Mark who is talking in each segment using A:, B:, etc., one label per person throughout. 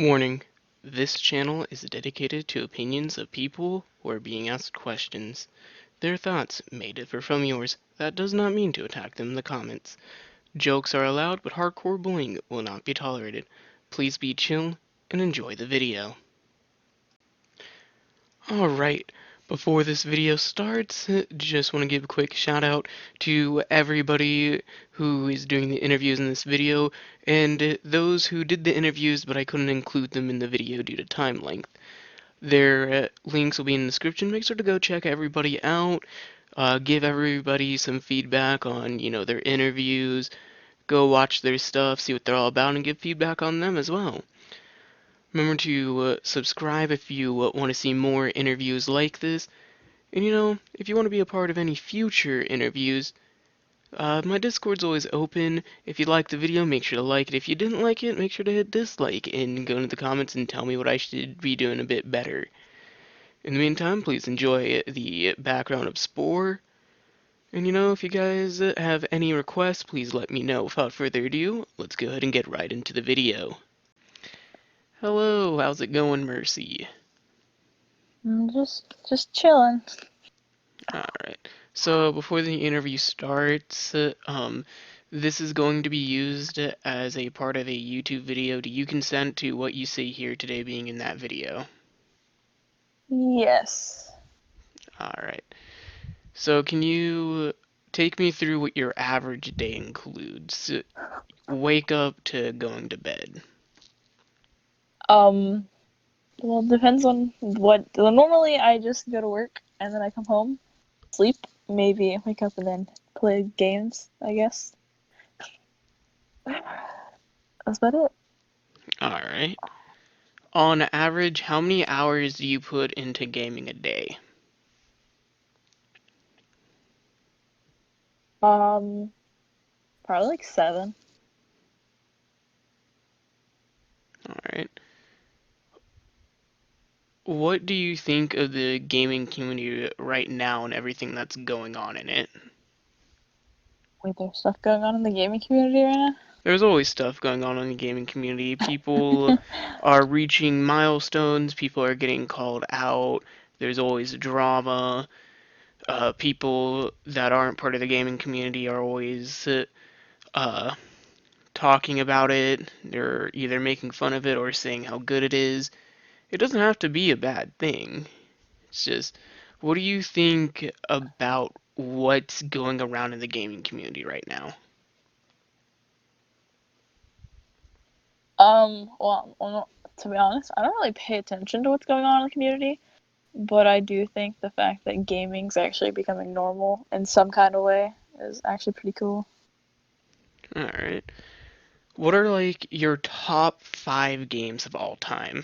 A: Warning: this channel is dedicated to opinions of people who are being asked questions. Their thoughts may differ from yours. That does not mean to attack them in the comments. Jokes are allowed, but hardcore bullying will not be tolerated. Please be chill and enjoy the video. Alright, before this video starts, just want to give a quick shout out to everybody who is doing the interviews in this video, and those who did the interviews but I couldn't include them in the video due to time length. Their links will be in the description. Make sure to go check everybody out. Give everybody some feedback on, their interviews. Go watch their stuff, see what they're all about, and give feedback on them as well. Remember to subscribe if you want to see more interviews like this. And if you want to be a part of any future interviews, my Discord's always open. If you liked the video, make sure to like it. If you didn't like it, make sure to hit dislike and go into the comments and tell me what I should be doing a bit better. In the meantime, please enjoy the background of Spore. And if you guys have any requests, please let me know. Without further ado, let's go ahead and get right into the video. Hello, how's it going, Mercy?
B: I'm just chilling.
A: Alright, so before the interview starts, this is going to be used as a part of a YouTube video. Do you consent to what you see here today being in that video?
B: Yes.
A: Alright, so can you take me through what your average day includes? Wake up to going to bed.
B: Well, it depends on what. Well, normally, I just go to work and then I come home, sleep, maybe wake up and then play games, I guess. That's about it.
A: Alright. On average, how many hours do you put into gaming a day?
B: Um, Probably like 7.
A: Alright. What do you think of the gaming community right now and everything that's going on in it?
B: Wait, there's stuff going on in the gaming community right
A: There's always stuff going on in the gaming community. People
B: now?
A: are reaching milestones, people are getting called out, there's always drama. People that aren't part of the gaming community are always uh, talking about it. They're either making fun of it or saying how good it is. It doesn't have to be a bad thing. It's just, what do you think about what's going around in the gaming community right now?
B: Well, to be honest, I don't really pay attention to what's going on in the community, but I do think the fact that gaming's actually becoming normal in some kind of way is actually pretty cool.
A: Alright. What are like your top 5 games of all time?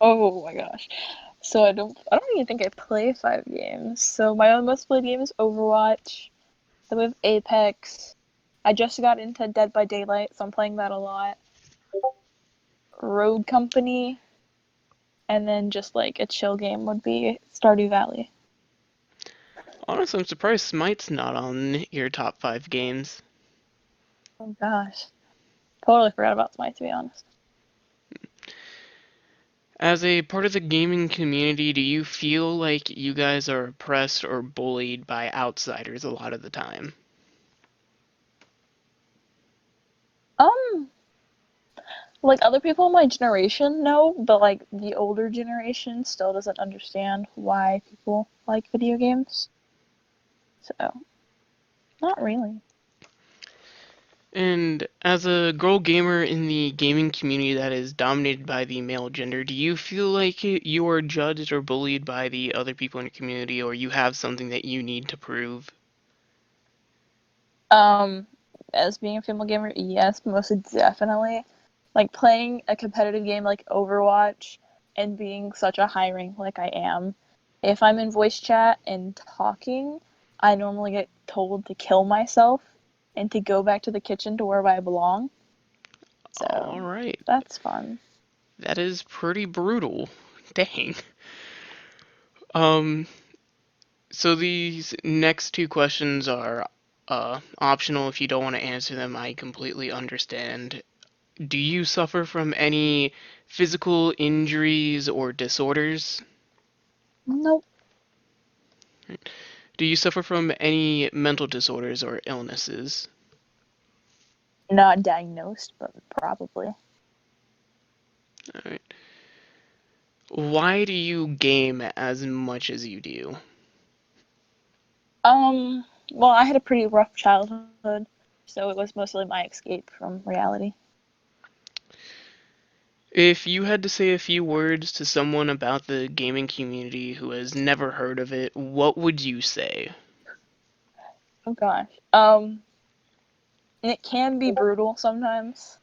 B: Oh my gosh. So I don't even think I play 5 games. So my own most played game is Overwatch. Then we have Apex. I just got into Dead by Daylight, so I'm playing that a lot. Road Company, and then just like a chill game would be Stardew Valley.
A: Honestly, I'm surprised Smite's not on your top 5 games.
B: Oh gosh. Totally forgot about Smite, to be honest.
A: As a part of the gaming community, do you feel like you guys are oppressed or bullied by outsiders a lot of the time?
B: Um, like other people in my generation know, but like the older generation still doesn't understand why people like video games. So, not really.
A: And as a girl gamer in the gaming community that is dominated by the male gender, do you feel like you are judged or bullied by the other people in your community, or you have something that you need to prove?
B: Um, as being a female gamer, yes, most definitely. Like playing a competitive game like Overwatch and being such a high rank like I am, if I'm in voice chat and talking, I normally get told to kill myself and to go back to the kitchen to where I belong. So
A: Alright,
B: that's fun.
A: that is pretty brutal. Dang. Um, so these next 2 questions are optional. If you don't want to answer them, I completely understand. Do you suffer from any physical injuries or disorders?
B: Nope.
A: Do you suffer from any mental disorders or illnesses?
B: Not diagnosed, but probably.
A: All right. Why do you game as much as you do?
B: Well, I had a pretty rough childhood, so it was mostly my escape from reality.
A: If you had to say a few words to someone about the gaming community who has never heard of it, what would you say?
B: Oh gosh. It can be brutal sometimes,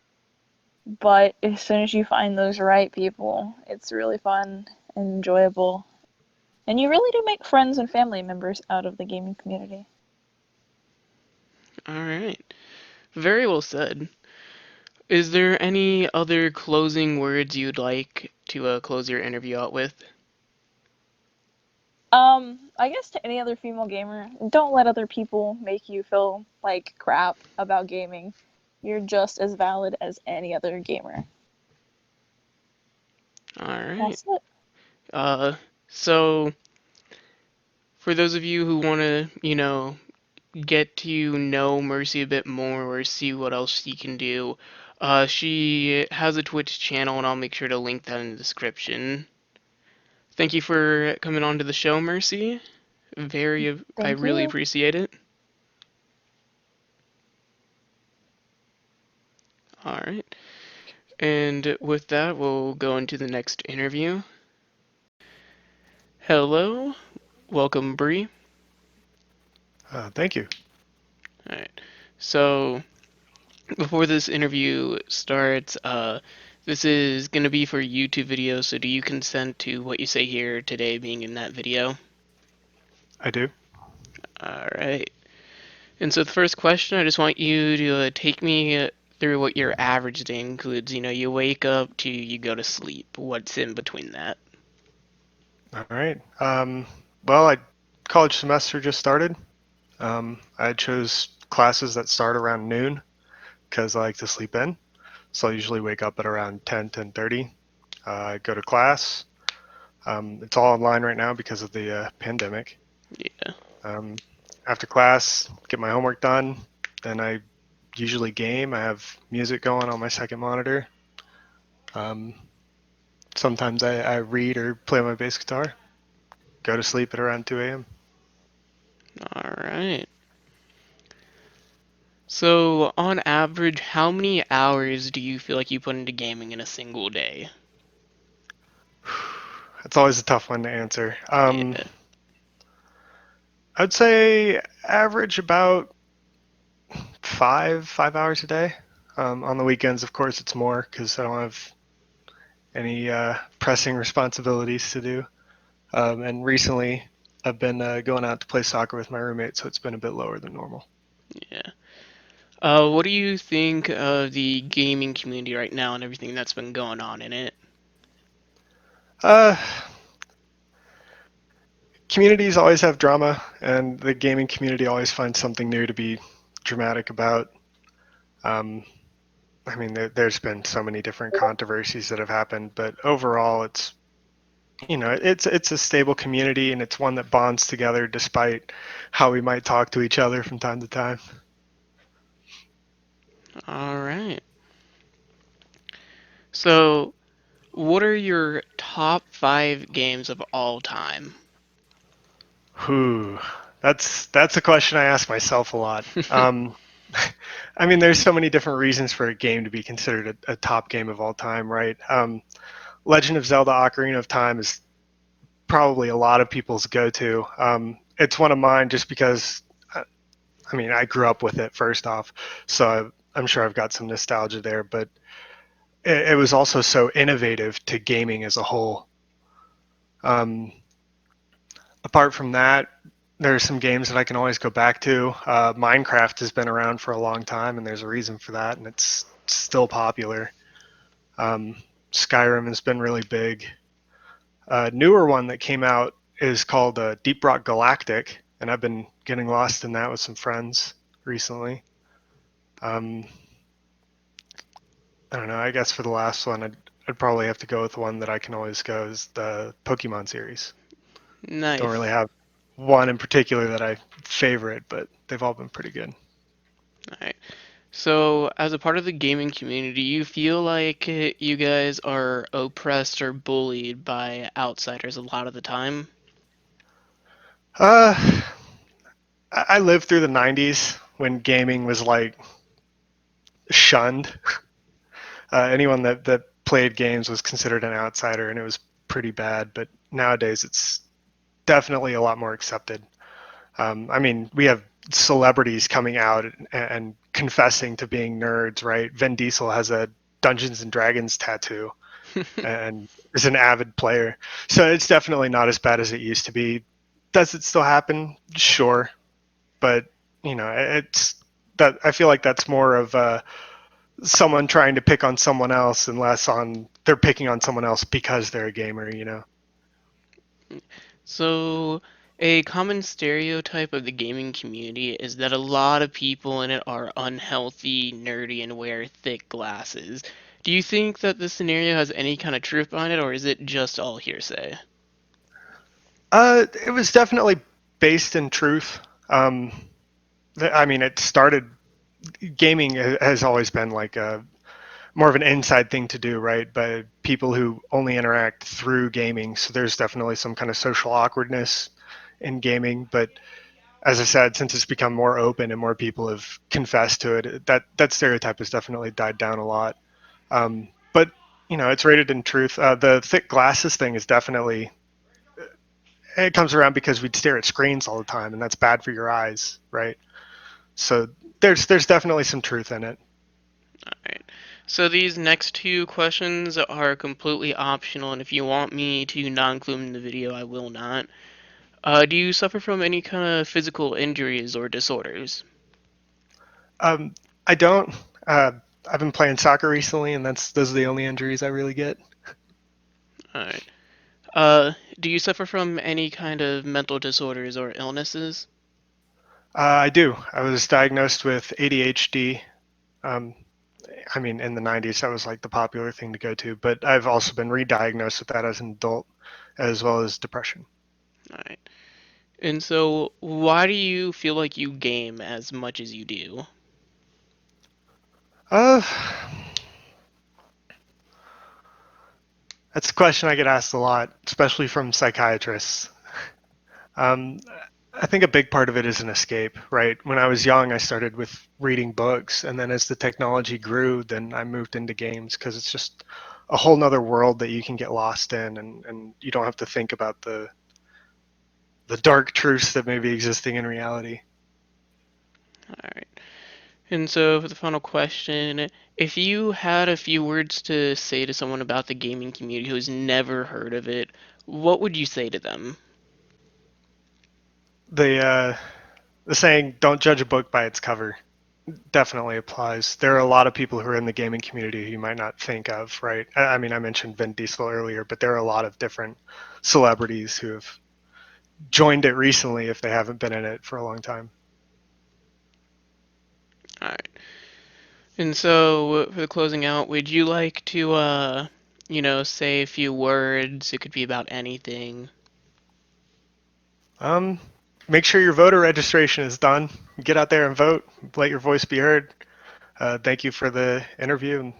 B: but as soon as you find those right people, it's really fun and enjoyable. And you really do make friends and family members out of the gaming community.
A: All right. Very well said. Is there any other closing words you'd like to close your interview out with?
B: I guess to any other female gamer, don't let other people make you feel like crap about gaming. You're just as valid as any other gamer.
A: All right.
B: That's it.
A: Uh, so for those of you who want to, get to know Mercy a bit more or see what else she can do, she has a Twitch channel, and I'll make sure to link that in the description. Thank you for coming on to the show, Mercy. I
B: Thank
A: really
B: you.
A: appreciate it. All right. And with that, we'll go into the next interview. Hello, welcome, Bree.
C: Thank you.
A: All right. So before this interview starts, this is gonna be for YouTube video. So do you consent to what you say here today being in that video?
C: I do.
A: All right. And so the first question, I just want you to take me through what your average day includes. You wake up to you go to sleep. What's in between that?
C: All right. Well, college semester just started. I chose classes that start around noon because I like to sleep in. So I usually wake up at around 10:30. I go to class. It's all online right now because of the pandemic.
A: Yeah.
C: Um, After class, get my homework done. Then I usually game. I have music going on my second monitor. Um, Sometimes I read or play my bass guitar. Go to sleep at around 2 a.m.
A: All right. So on average, how many hours do you feel like you put into gaming in a single day?
C: That's always a tough one to answer.
A: Yeah.
C: I'd say average about 5 hours a day. On the weekends, of course, it's more because I don't have any pressing responsibilities to do. And recently, I've been going out to play soccer with my roommate, so it's been a bit lower than normal.
A: Yeah. What do you think of the gaming community right now and everything that's been going on in it?
C: Uh, Communities always have drama, and the gaming community always finds something new to be dramatic about. Um, I mean, there's been so many different controversies that have happened, but overall, it's a stable community, and it's one that bonds together despite how we might talk to each other from time to time.
A: All right. So, what are your top 5 games of all time?
C: Whew, that's a question I ask myself a lot. I mean, there's so many different reasons for a game to be considered a top game of all time, right? Legend of Zelda: Ocarina of Time is probably a lot of people's go-to. It's one of mine just because I mean, I grew up with it first off, so I'm sure I've got some nostalgia there. But it was also so innovative to gaming as a whole. Um, Apart from that, there are some games that I can always go back to. Minecraft has been around for a long time, and there's a reason for that, and it's still popular. Um, Skyrim has been really big. A newer one that came out is called Deep Rock Galactic, and I've been getting lost in that with some friends recently. Um, I don't know. I guess for the last one, I'd probably have to go with one that I can always go is the Pokemon series. Don't really
A: Nice.
C: have one in particular that I favorite, but they've all been pretty good.
A: All right. So, as a part of the gaming community, you feel like you guys are oppressed or bullied by outsiders a lot of the time?
C: Uh, I lived through the '90s when gaming was like shunned. Anyone that played games was considered an outsider, and it was pretty bad. But nowadays, it's definitely a lot more accepted. I mean, we have celebrities coming out and confessing to being nerds, right? Vin Diesel has a Dungeons and Dragons tattoo and is an avid player. So it's definitely not as bad as it used to be. Does it still happen? Sure, but it's that I feel like that's more of someone trying to pick on someone else and less on they're picking on someone else because they're a gamer.
A: So, a common stereotype of the gaming community is that a lot of people in it are unhealthy, nerdy, and wear thick glasses. Do you think that this scenario has any kind of truth behind it, or is it just all hearsay?
C: It was definitely based in truth. I mean, it started gaming has always been like a more of an inside thing to do, right? But people who only interact through gaming, so there's definitely some kind of social awkwardness in gaming. But as I said, since it's become more open and more people have confessed to it, that stereotype has definitely died down a lot. But it's rated in truth. The thick glasses thing is definitely it comes around because we'd stare at screens all the time, and that's bad for your eyes, right? So there's definitely some truth in it.
A: Alright. So these next two questions are completely optional, and if you want me to not include them in the video, I will not. Do you suffer from any kind of physical injuries or disorders?
C: Um, I don't. Uh, I've been playing soccer recently, and those are the only injuries I really get.
A: Alright. Do you suffer from any kind of mental disorders or illnesses?
C: I do. I was diagnosed with ADHD. Um, I mean, in the '90s, that was like the popular thing to go to. But I've also been re-diagnosed with that as an adult, as well as depression.
A: Alright. And so, why do you feel like you game as much as you do?
C: Uh, that's a question I get asked a lot, especially from psychiatrists. Um, I think a big part of it is an escape, right? When I was young, I started with reading books, and then as the technology grew, then I moved into games because it's just a whole nother world that you can get lost in, and you don't have to think about the dark truths that may be existing in reality.
A: Alright. And so, for the final question, if you had a few words to say to someone about the gaming community who's never heard of it, what would you say to them?
C: The saying "Don't judge a book by its cover" definitely applies. There are a lot of people who are in the gaming community who you might not think of, right? I mean, I mentioned Vin Diesel earlier, but there are a lot of different celebrities who have joined it recently if they haven't been in it for a long time.
A: Alright. And so, for the closing out, would you like to, say a few words? It could be about anything.
C: Um, Make sure your voter registration is done. Get out there and vote. Let your voice be heard. Thank you for the interview, and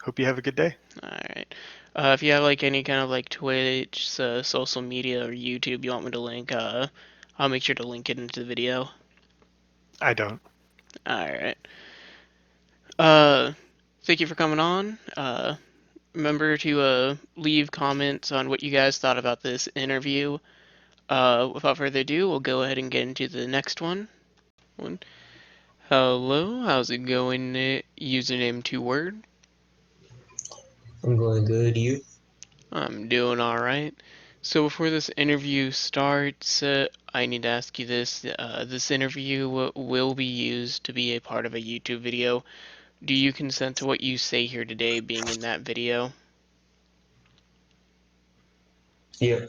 C: hope you have a good day.
A: Alright. If you have like any kind of like Twitch, social media, or YouTube you want me to link, I'll make sure to link it into the video.
C: I don't.
A: Alright. Uh, Thank you for coming on. Remember to leave comments on what you guys thought about this interview. Without further ado, we'll go ahead and get into the next one. Hello, how's it going? Username 2 word.
D: I'm going good. You?
A: I'm doing alright. So before this interview starts, I need to ask you this. This interview will be used to be a part of a YouTube video. Do you consent to what you say here today being in that video?
D: Yeah.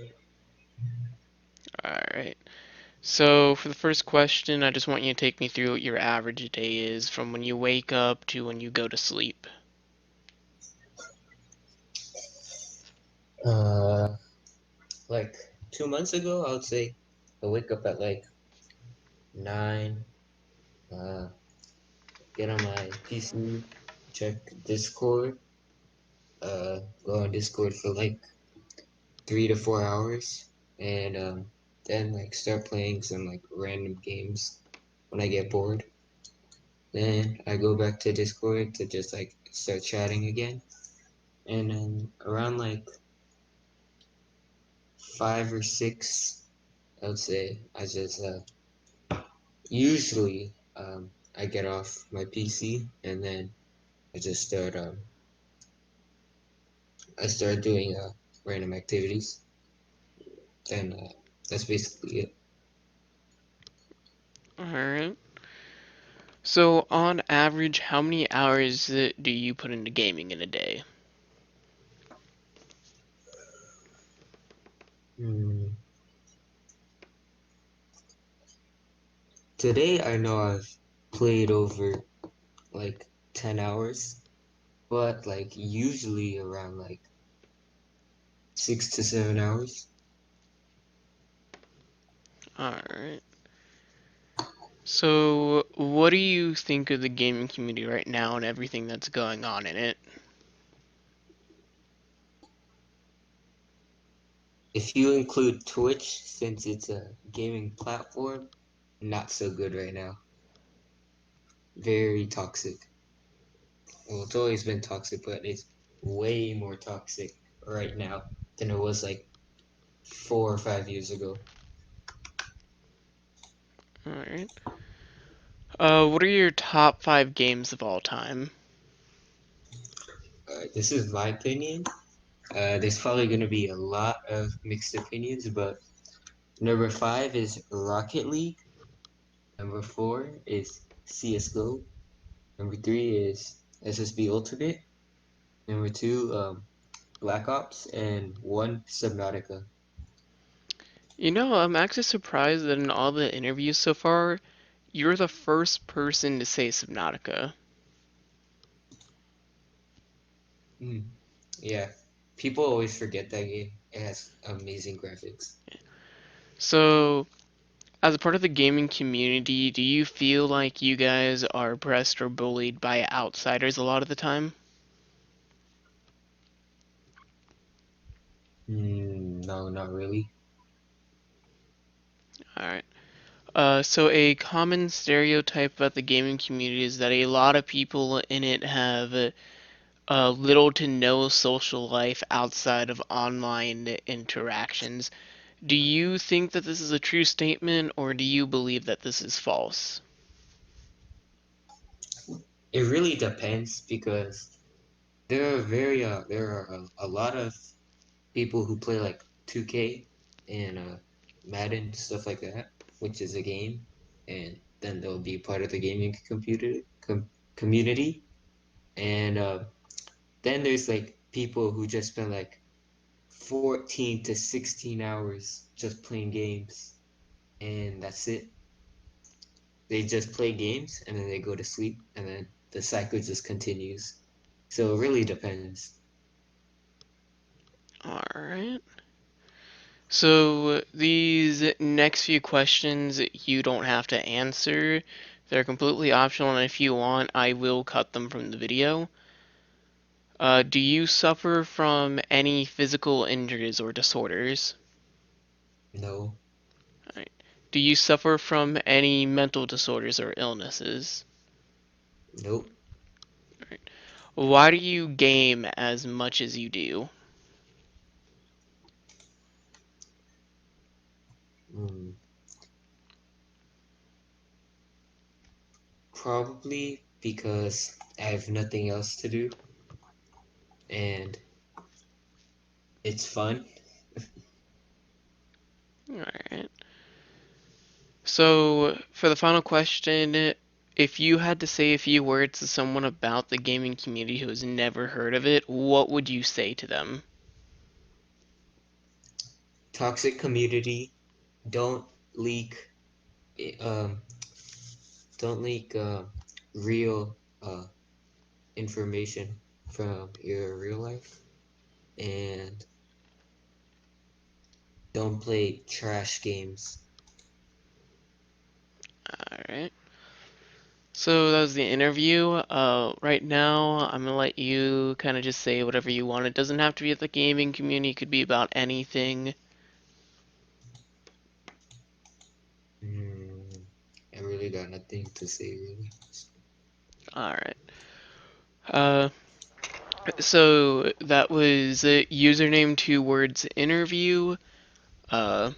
A: Alright. So for the first question, I just want you to take me through what your average day is from when you wake up to when you go to sleep.
D: Uh, like 2 months ago, I would say I wake up at like 9, uh, get on my PC, check Discord, go on Discord for like 3 to 4 hours, and then like start playing some like random games when I get bored. Then I go back to Discord to just like start chatting again. And then around like 5 or 6, I would say I just usually I get off my PC and then I just start doing random activities. And that's basically it.
A: Alright. So, on average, how many hours do you put into gaming in a day?
D: Hmm. Today I know I've played over like 10 hours, but like usually around like 6 to 7 hours.
A: Alright. So, what do you think of the gaming community right now and everything that's going on in it?
D: If you include Twitch, since it's a gaming platform, not so good right now. Very toxic. Well, it's always been toxic, but it's way more toxic right now than it was like 4 or 5 years ago.
A: Alright. What are your top 5 games of all time?
D: This is my opinion. There's probably going to be a lot of mixed opinions, but number 5 is Rocket League. Number 4 is CSGO. Number 3 is SSB Ultimate. Number 2, Black Ops, and 1 Subnautica.
A: You know, I'm actually surprised that in all the interviews so far, you're the first person to say Subnautica.
D: Mm. Yeah, people always forget that game. It has amazing graphics.
A: So, as a part of the gaming community, do you feel like you guys are oppressed or bullied by outsiders a lot of the time?
D: No, not really.
A: Alright. So a common stereotype about the gaming community is that a lot of people in it have little to no social life outside of online interactions. Do you think that this is a true statement, or do you believe that this is false?
D: It really depends because there are a lot of people who play like 2K and Madden stuff like that, which is a game, and then they'll be part of the gaming community. And then there's like people who just spend like 14 to 16 hours just playing games, and that's it. They just play games and then they go to sleep, and then the cycle just continues. So it really depends.
A: Alright. So these next few questions you don't have to answer. They're completely optional, and if you want, I will cut them from the video. Do you suffer from any physical injuries or disorders?
D: No,
A: Alright. Do you suffer from any mental disorders or illnesses?
D: nope.
A: Alright. Why do you game as much as you do?
D: Mm, Probably because I have nothing else to do and it's fun.
A: Alright. So, for the final question, if you had to say a few words to someone about the gaming community who has never heard of it, what would you say to them?
D: Toxic community. Don't leak. Um, don't leak real information from your real life, and don't play trash games.
A: Alright. So that was the interview. Right now, I'm gonna let you kind of just say whatever you want. It doesn't have to be at the gaming community. It could be about anything.
D: I really got nothing to say, really.
A: Alright. Uh, so that was username 2 words interview. Uh,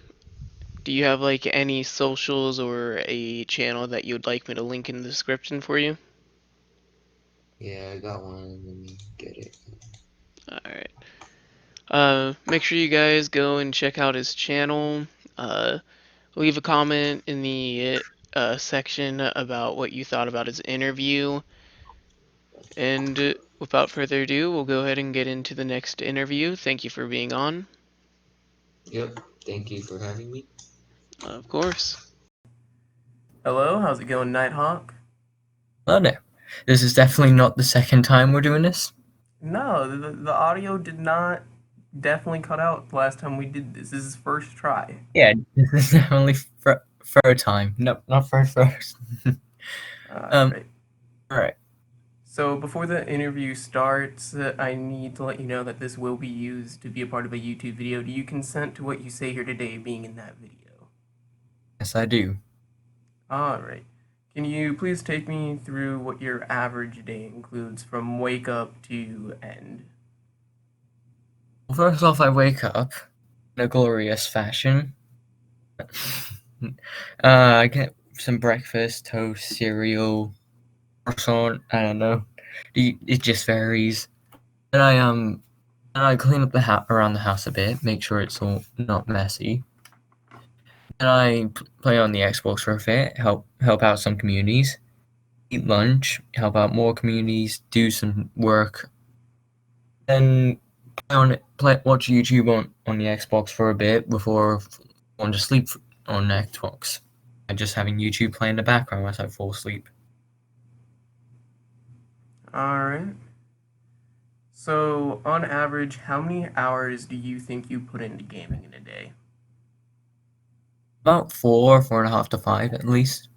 A: do you have like any socials or a channel that you would like me to link in the description for you?
D: Yeah, I got one. Let me get it.
A: Alright. Make sure you guys go and check out his channel. Leave a comment in the section about what you thought about his interview. And without further ado, we'll go ahead and get into the next interview. Thank you for being on.
D: Yep. Thank you for having me.
A: Of course.
E: Hello, how's it going, Nighthawk?
F: Hello there. This is definitely not the second time we're doing this.
E: No, the audio did not definitely cut out the last time we did this. This is first try.
F: Yeah, this is definitely third time. No, not first.
E: Right.
F: Alright.
E: So before the interview starts, I need to let you know that this will be used to be a part of a YouTube video. Do you consent to what you say here today being in that video?
F: Yes, I do.
E: Alright. Can you please take me through what your average day includes from wake up to end?
F: Well, first off, I wake up in a glorious fashion. I get some breakfast, toast, cereal, croissant, I don't know. It just varies. Then I clean up the around the house a bit, make sure it's all not messy. Then I play on the Xbox for a bit, help out some communities, eat lunch, help out more communities, do some work, then watch YouTube on the Xbox for a bit before going to sleep on Xbox. And just having YouTube play in the background as I fall asleep.
E: Alright. So, on average, how many hours do you think you put into gaming in a day?
F: About 4.5 to 5 at least.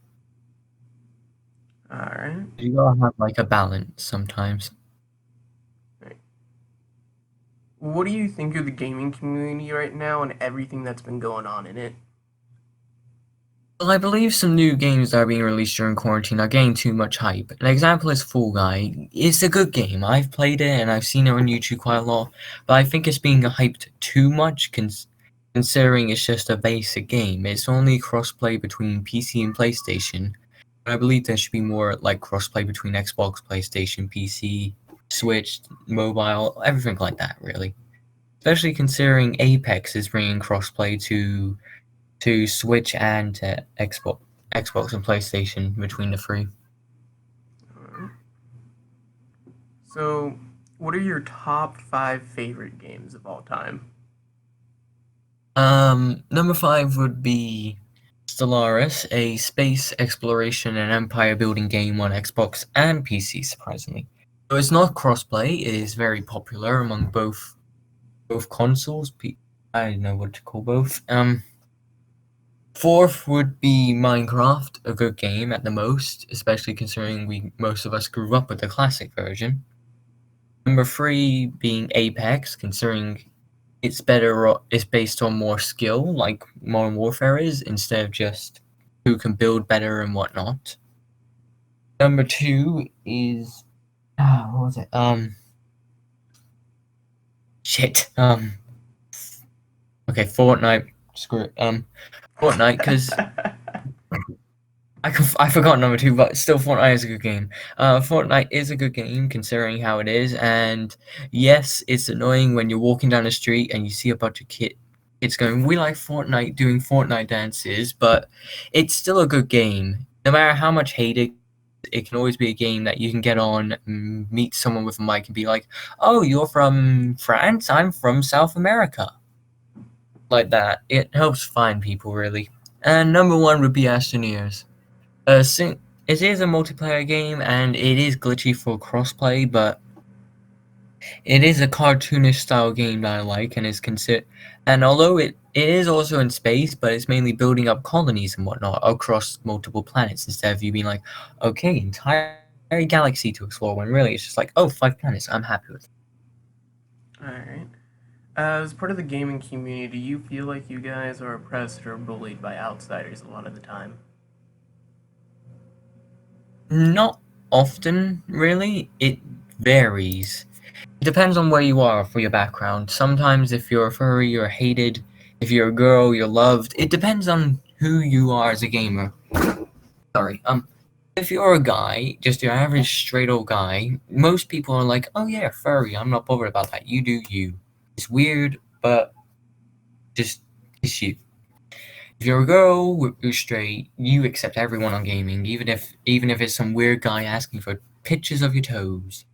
E: Alright.
F: You gotta have like a balance sometimes.
E: What do you think of the gaming community right now and everything that's been going on in it?
F: Well, I believe some new games that are being released during quarantine are getting too much hype. An example is Fall Guy. It's a good game. I've played it and I've seen it on YouTube quite a lot, but I think it's being hyped too much considering it's just a basic game. It's only crossplay between PC and PlayStation. I believe there should be more like crossplay between Xbox, PlayStation, PC, Switch, mobile, everything like that, really. Especially considering Apex is bringing crossplay to Switch and Xbox and PlayStation between the three.
E: Alright. So, what are your top 5 favorite games of all time?
F: Number 5 would be Stellaris, a space exploration and empire building game on Xbox and PC, surprisingly. So it's not crossplay, it is very popular among both consoles. I don't know what to call both. Fourth would be Minecraft, a good game at the most, especially considering most of us grew up with the classic version. Number 3 being Apex, considering it's based on more skill, like Modern Warfare is, instead of just who can build better and whatnot. Number 2 is what was it? Okay, Fortnite. Screw it. Fortnite, because I forgot number 2, but still, Fortnite is a good game. Fortnite is a good game considering how it is, and yes, it's annoying when you're walking down the street and you see a bunch of kids going, "We like Fortnite," doing Fortnite dances, but it's still a good game. No matter how much hate it can always be a game that you can get on, meet someone with a mic, and be like, "Oh, you're from France? I'm from South America." Like that. It helps find people, really. And number 1 would be Astroneers. It is a multiplayer game, and it is glitchy for crossplay, but It is a cartoonish style game that I like and is considered, and although it is also in space, but it's mainly building up colonies and whatnot across multiple planets instead of you being like, okay, entire galaxy to explore, when really it's just like, oh, 5 planets, I'm happy with it.
E: Alright. As part of the gaming community, do you feel like you guys are oppressed or bullied by outsiders a lot of the time?
F: Not often, really. It varies. It depends on where you are for your background. Sometimes if you're a furry, you're hated. If you're a girl, you're loved. It depends on who you are as a gamer. Sorry. If you're a guy, just your average straight old guy, most people are like, oh yeah, furry, I'm not bothered about that. You do you. It's weird, but just it's you. If you're a girl who's straight, you accept everyone on gaming, even if it's some weird guy asking for pictures of your toes.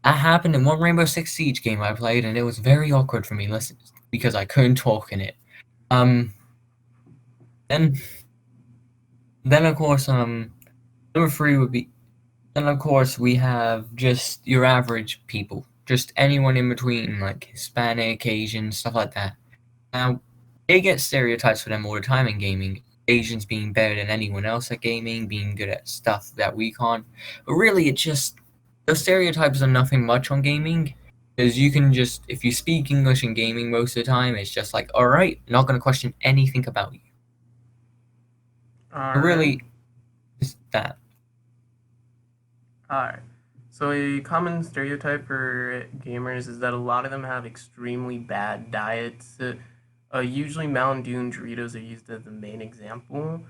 F: That happened in one Rainbow Six Siege game I played, and it was very awkward for me because I couldn't talk in it. Then then of course number 3 would be, then of course we have just your average people, just anyone in between, like Hispanic, Asian, stuff like that. Now, they get stereotypes for them all the time in gaming. Asians being better than anyone else at gaming, being good at stuff that we can't. But really, those stereotypes are nothing much on gaming. Because you can just, if you speak English in gaming most of the time, it's just like, alright, not going to question anything about you. But
E: Alright.
F: really, it's that.
E: Alright. So a common stereotype for gamers is that a lot of them have extremely bad diets. Usually Mountain Dew and Doritos are used as the main example.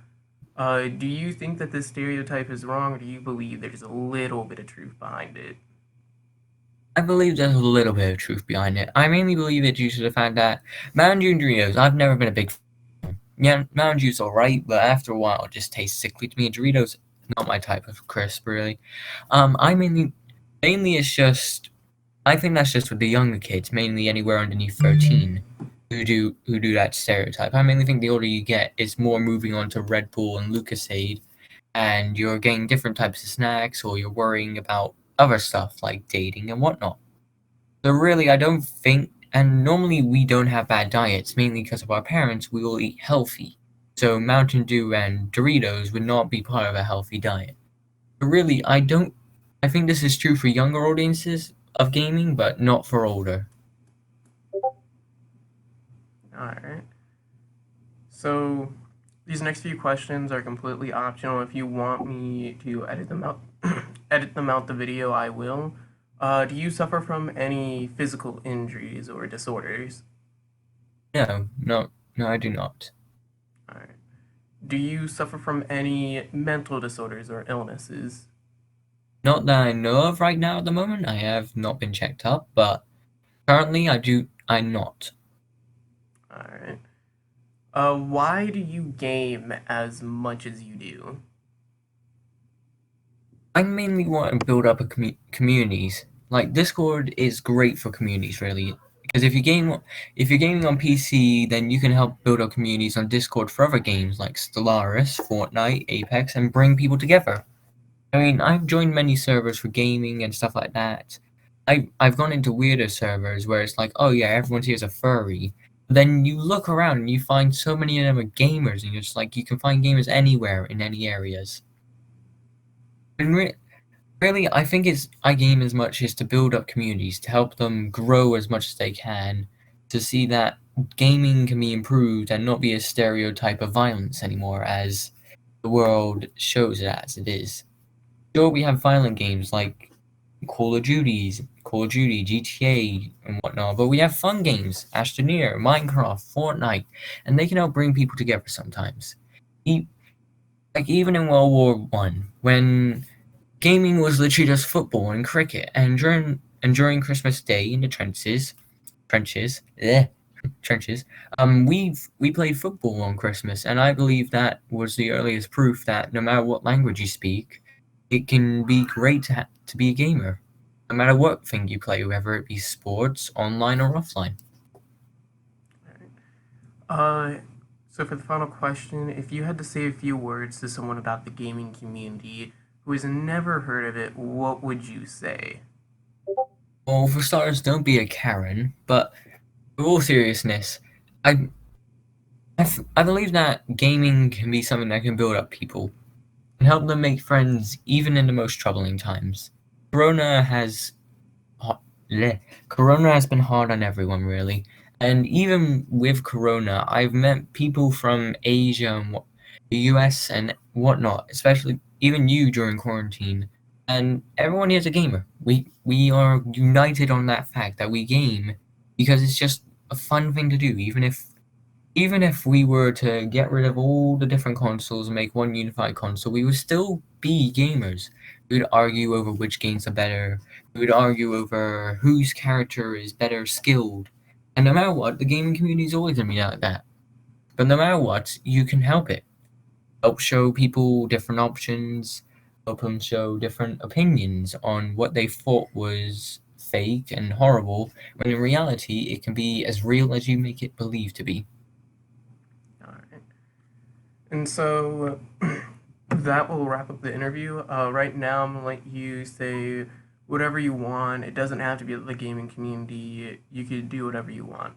E: Do you think that this stereotype is wrong, or do you believe there's a little bit of truth behind it?
F: I believe there's a little bit of truth behind it. I mainly believe it due to the fact that Mountain Dew and Doritos, I've never been a big fan. Yeah, Mountain Dew's alright, but after a while it just tastes sickly to me. And Doritos, not my type of crisp, really. I mainly it's just, I think that's just with the younger kids, mainly anywhere underneath 13, who do that stereotype. I mainly think the older you get, it's more moving on to Red Bull and Lucasade, and you're getting different types of snacks, or you're worrying about other stuff like dating and whatnot. So really, I don't think, and normally we don't have bad diets, mainly because of our parents, we all eat healthy. So Mountain Dew and Doritos would not be part of a healthy diet. But really, I think this is true for younger audiences of gaming, but not for older.
E: Alright. So these next few questions are completely optional. If you want me to edit them out, edit them out the video, I will. Do you suffer from any physical injuries or disorders?
F: No, I do not.
E: All right. Do you suffer from any mental disorders or illnesses?
F: Not that I know of right now at the moment. I have not been checked up, but currently I'm not.
E: All right. Why do you game as much as you do?
F: I mainly want to build up communities. Like Discord is great for communities, really, because if you're gaming on PC, then you can help build up communities on Discord for other games like Stellaris, Fortnite, Apex, and bring people together. I mean, I've joined many servers for gaming and stuff like that. I've gone into weirder servers where it's like, oh yeah, everyone here's a furry. Then you look around and you find so many of them are gamers, and you're just like, you can find gamers anywhere in any areas. And really, I think I game as much as to build up communities, to help them grow as much as they can, to see that gaming can be improved and not be a stereotype of violence anymore as the world shows it as it is. Sure, we have violent games like Call of Duty, GTA, and whatnot, but we have fun games, Astroneer, Minecraft, Fortnite, and they can help bring people together sometimes. Like even in World War One, when gaming was literally just football and cricket, and during Christmas Day in the trenches, trenches. We played football on Christmas, and I believe that was the earliest proof that no matter what language you speak, it can be great to be a gamer, no matter what thing you play, whether it be sports, online or offline.
E: Uh, so for the final question, if you had to say a few words to someone about the gaming community who has never heard of it, what would you say?
F: Well, for starters, don't be a Karen, but for all seriousness, I, I believe that gaming can be something that can build up people and help them make friends even in the most troubling times. Corona has ho- bleh. Corona has been hard on everyone, really. And even with Corona, I've met people from Asia and the US and whatnot, especially even you during quarantine. And everyone here is a gamer. We are united on that fact that we game because it's just a fun thing to do, even if we were to get rid of all the different consoles and make one unified console, we would still be gamers. We would argue over which games are better. We would argue over whose character is better skilled. And no matter what, the gaming community is always going to be like that. But no matter what, you can help it. Help show people different options, help them show different opinions on what they thought was fake and horrible, when in reality, it can be as real as you make it believe to be.
E: All right. And so that will wrap up the interview. Right now, I'm gonna let you say whatever you want. It doesn't have to be the gaming community. You could do whatever you want.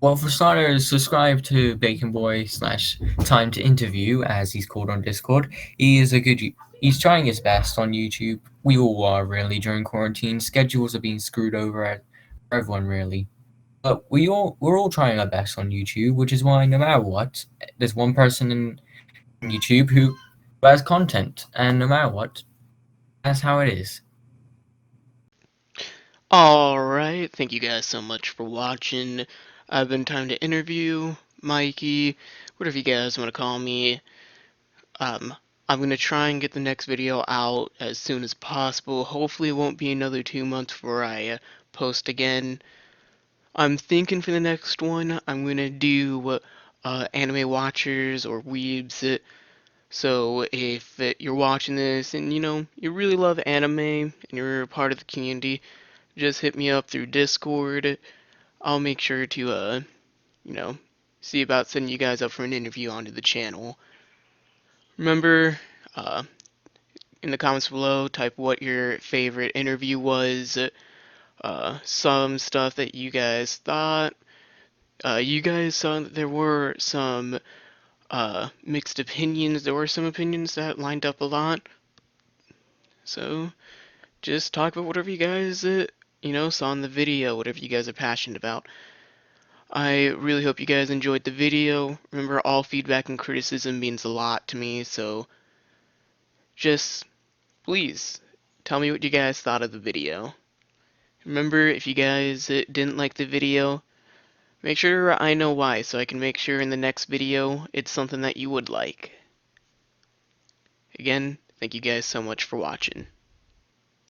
F: Well, for starters, subscribe to Bacon Boy slash Time to Interview, as he's called on Discord. He's trying his best on YouTube. We all are really during quarantine. Schedules are being screwed over for everyone really. But we're all trying our best on YouTube, which is why no matter what, there's one person in YouTube who has content, and no matter what, that's how it is.
A: Alright, thank you guys so much for watching. I've been Time to Interview, Mikey, whatever you guys want to call me. Um, I'm going to try and get the next video out as soon as possible. Hopefully it won't be another 2 months before I post again. I'm thinking for the next one, I'm going to do anime watchers or weebs. So if you're watching this and you really love anime and you're a part of the community, just hit me up through Discord. I'll make sure to you know, see about sending you guys up for an interview onto the channel. Remember, in the comments below, type what your favorite interview was, some stuff that you guys thought. You guys saw that there were some mixed opinions. There were some opinions that lined up a lot. So just talk about whatever you guys, saw in the video, whatever you guys are passionate about. I really hope you guys enjoyed the video. Remember, all feedback and criticism means a lot to me, so just please tell me what you guys thought of the video. Remember, if you guys didn't like the video, make sure I know why so I can make sure in the next video it's something that you would like. Again, thank you guys so much for watching.